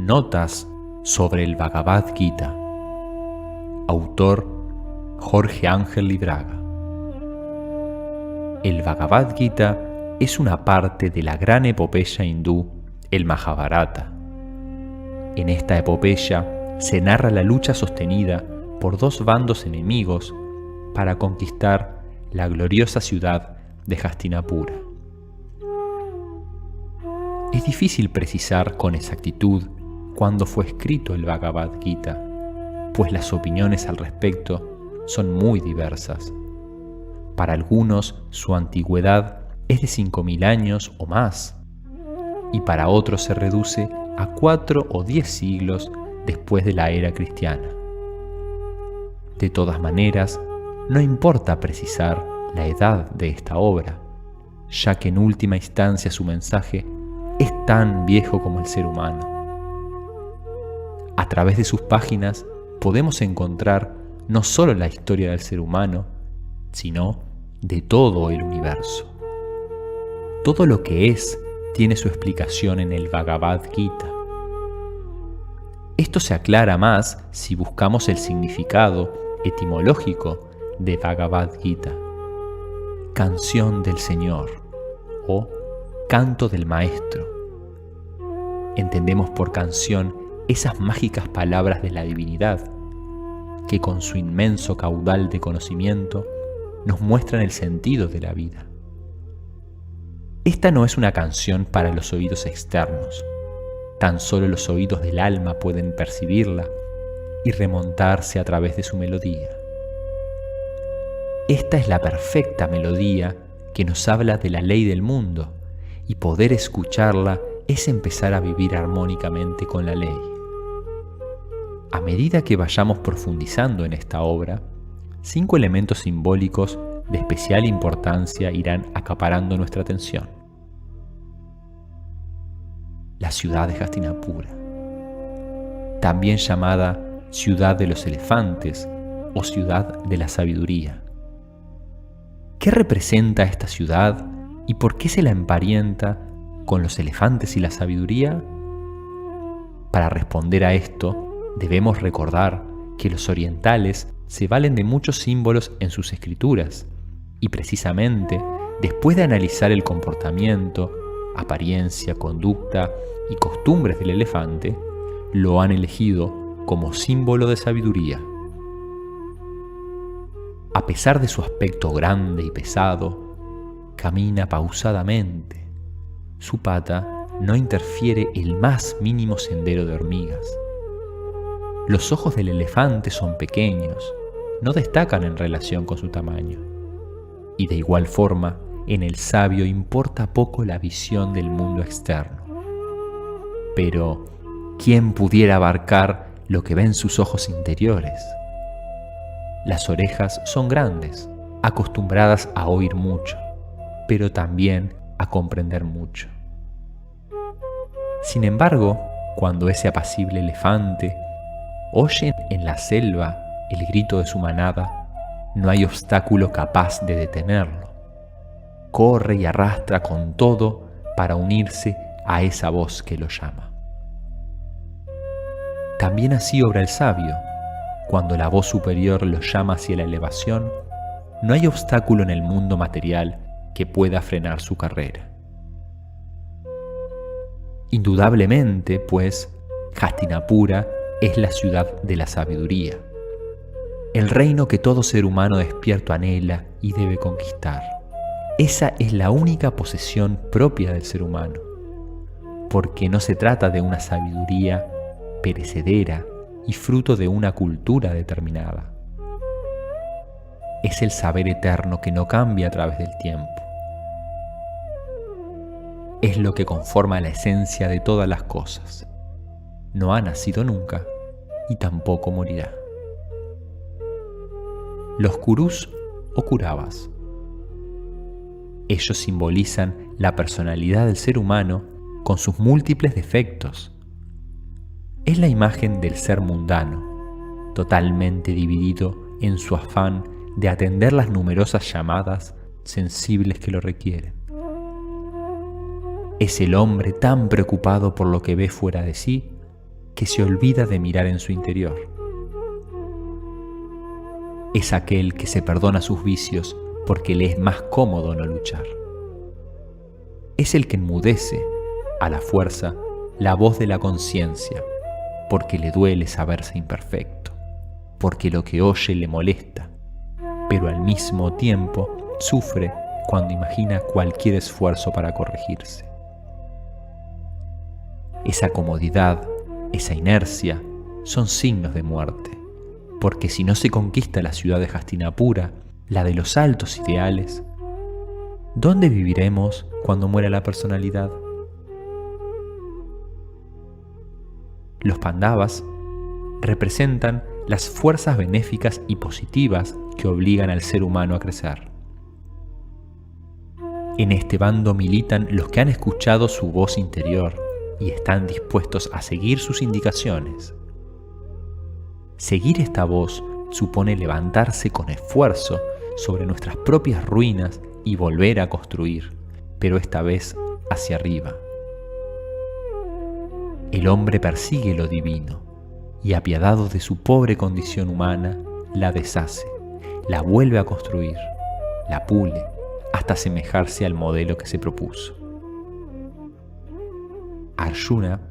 Notas sobre el Bhagavad Gita. Autor Jorge Ángel Libraga. El Bhagavad Gita es una parte de la gran epopeya hindú, el Mahabharata. En esta epopeya se narra la lucha sostenida por dos bandos enemigos para conquistar la gloriosa ciudad de Hastinapura. Es difícil precisar con exactitud cuándo fue escrito el Bhagavad Gita, pues las opiniones al respecto son muy diversas. Para algunos su antigüedad es de 5000 años o más, y para otros se reduce a 4 o 10 siglos después de la era cristiana. De todas maneras, no importa precisar la edad de esta obra, ya que en última instancia su mensaje es tan viejo como el ser humano. A través de sus páginas podemos encontrar no solo la historia del ser humano, sino de todo el universo. Todo lo que es tiene su explicación en el Bhagavad Gita. Esto se aclara más si buscamos el significado etimológico de Bhagavad Gita. Canción del Señor o canto del Maestro. Entendemos por canción esas mágicas palabras de la divinidad, que con su inmenso caudal de conocimiento nos muestran el sentido de la vida. Esta no es una canción para los oídos externos, tan solo los oídos del alma pueden percibirla y remontarse a través de su melodía. Esta es la perfecta melodía que nos habla de la ley del mundo, y poder escucharla es empezar a vivir armónicamente con la ley. A medida que vayamos profundizando en esta obra, 5 elementos simbólicos de especial importancia irán acaparando nuestra atención. La ciudad de Hastinapura, también llamada ciudad de los elefantes o ciudad de la sabiduría. ¿Qué representa esta ciudad y por qué se la emparenta con los elefantes y la sabiduría? Para responder a esto, debemos recordar que los orientales se valen de muchos símbolos en sus escrituras, y precisamente después de analizar el comportamiento, apariencia, conducta y costumbres del elefante, lo han elegido como símbolo de sabiduría. A pesar de su aspecto grande y pesado, camina pausadamente. Su pata no interfiere el más mínimo sendero de hormigas. Los ojos del elefante son pequeños, no destacan en relación con su tamaño. Y de igual forma, en el sabio importa poco la visión del mundo externo. Pero, ¿quién pudiera abarcar lo que ven sus ojos interiores? Las orejas son grandes, acostumbradas a oír mucho, pero también a comprender mucho. Sin embargo, cuando ese apacible elefante oye en la selva el grito de su manada, no hay obstáculo capaz de detenerlo. Corre y arrastra con todo para unirse a esa voz que lo llama. También así obra el sabio. Cuando la voz superior lo llama hacia la elevación, no hay obstáculo en el mundo material que pueda frenar su carrera. Indudablemente, pues, Hastinapura es la ciudad de la sabiduría, el reino que todo ser humano despierto anhela y debe conquistar. Esa es la única posesión propia del ser humano, porque no se trata de una sabiduría perecedera y fruto de una cultura determinada. Es el saber eterno que no cambia a través del tiempo. Es lo que conforma la esencia de todas las cosas. No ha nacido nunca y tampoco morirá. Los Kurus o Kuravas. Ellos simbolizan la personalidad del ser humano con sus múltiples defectos. Es la imagen del ser mundano, totalmente dividido en su afán de atender las numerosas llamadas sensibles que lo requieren. Es el hombre tan preocupado por lo que ve fuera de sí que se olvida de mirar en su interior. Es aquel que se perdona sus vicios porque le es más cómodo no luchar. Es el que enmudece, a la fuerza, la voz de la conciencia, porque le duele saberse imperfecto, porque lo que oye le molesta, pero al mismo tiempo sufre cuando imagina cualquier esfuerzo para corregirse. Esa comodidad, esa inercia, son signos de muerte, porque si no se conquista la ciudad de Hastinapura, la de los altos ideales, ¿dónde viviremos cuando muera la personalidad? Los Pandavas representan las fuerzas benéficas y positivas que obligan al ser humano a crecer. En este bando militan los que han escuchado su voz interior y están dispuestos a seguir sus indicaciones. Seguir esta voz supone levantarse con esfuerzo sobre nuestras propias ruinas y volver a construir, pero esta vez hacia arriba. El hombre persigue lo divino y, apiadado de su pobre condición humana, la deshace, la vuelve a construir, la pule, hasta asemejarse al modelo que se propuso. Arjuna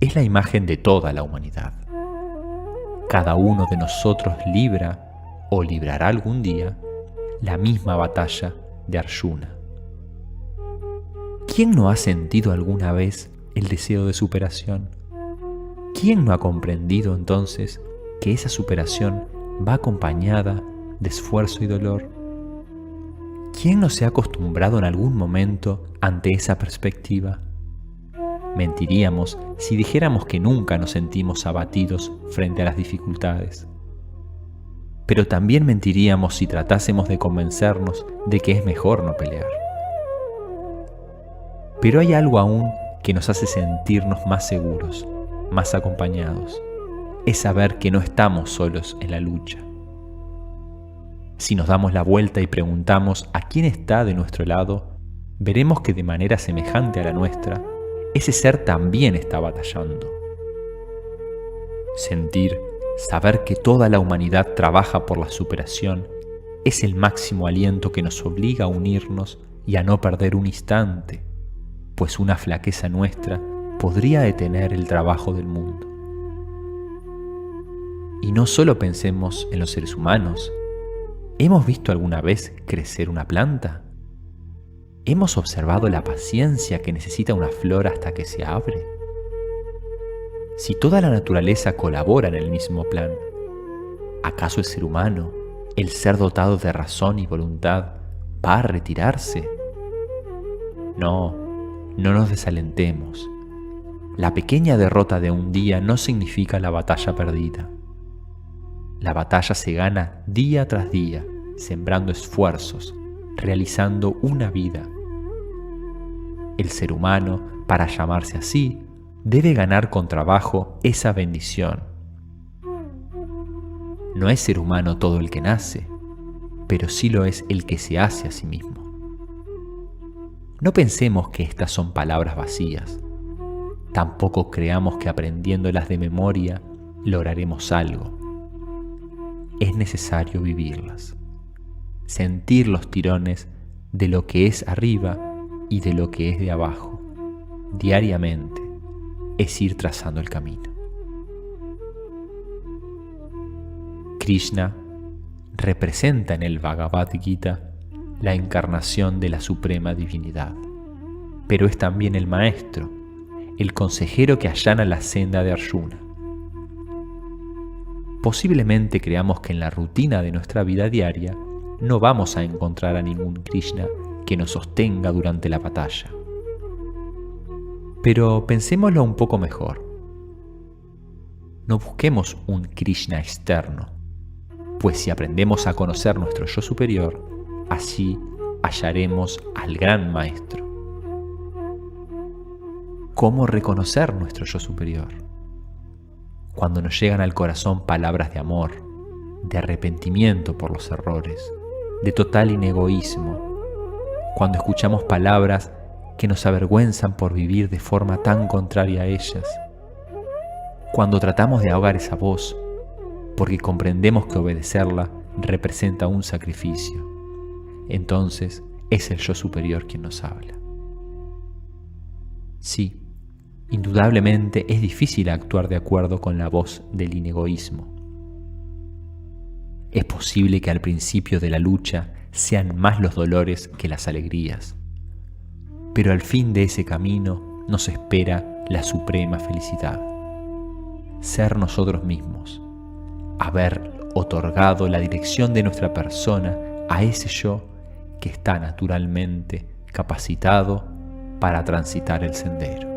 es la imagen de toda la humanidad. Cada uno de nosotros libra o librará algún día la misma batalla de Arjuna. ¿Quién no ha sentido alguna vez el deseo de superación? ¿Quién no ha comprendido entonces que esa superación va acompañada de esfuerzo y dolor? ¿Quién no se ha acostumbrado en algún momento ante esa perspectiva? Mentiríamos si dijéramos que nunca nos sentimos abatidos frente a las dificultades. Pero también mentiríamos si tratásemos de convencernos de que es mejor no pelear. Pero hay algo aún que nos hace sentirnos más seguros, más acompañados. Es saber que no estamos solos en la lucha. Si nos damos la vuelta y preguntamos a quién está de nuestro lado, veremos que de manera semejante a la nuestra, ese ser también está batallando. Sentir, saber que toda la humanidad trabaja por la superación, es el máximo aliento que nos obliga a unirnos y a no perder un instante, pues una flaqueza nuestra podría detener el trabajo del mundo. Y no solo pensemos en los seres humanos. ¿Hemos visto alguna vez crecer una planta? ¿Hemos observado la paciencia que necesita una flor hasta que se abre? Si toda la naturaleza colabora en el mismo plan, ¿acaso el ser humano, el ser dotado de razón y voluntad, va a retirarse? No nos desalentemos. La pequeña derrota de un día no significa la batalla perdida. La batalla se gana día tras día, sembrando esfuerzos, realizando una vida. El ser humano, para llamarse así, debe ganar con trabajo esa bendición. No es ser humano todo el que nace, pero sí lo es el que se hace a sí mismo. No pensemos que estas son palabras vacías. Tampoco creamos que aprendiéndolas de memoria lograremos algo. Es necesario vivirlas, sentir los tirones de lo que es arriba y de lo que es de abajo. Diariamente es ir trazando el camino. Krishna representa en el Bhagavad Gita la encarnación de la suprema divinidad, pero es también el maestro, el consejero que allana la senda de Arjuna. Posiblemente creamos que en la rutina de nuestra vida diaria no vamos a encontrar a ningún Krishna que nos sostenga durante la batalla. Pero pensémoslo un poco mejor. No busquemos un Krishna externo, pues si aprendemos a conocer nuestro yo superior, así hallaremos al gran maestro. ¿Cómo reconocer nuestro yo superior? Cuando nos llegan al corazón palabras de amor, de arrepentimiento por los errores, de total inegoísmo, cuando escuchamos palabras que nos avergüenzan por vivir de forma tan contraria a ellas, Cuando tratamos de ahogar esa voz, porque comprendemos que obedecerla representa un sacrificio, entonces es el yo superior quien nos habla. Sí, indudablemente es difícil actuar de acuerdo con la voz del inegoísmo. Es posible que al principio de la lucha sean más los dolores que las alegrías, pero al fin de ese camino nos espera la suprema felicidad. Ser nosotros mismos, haber otorgado la dirección de nuestra persona a ese yo que está naturalmente capacitado para transitar el sendero.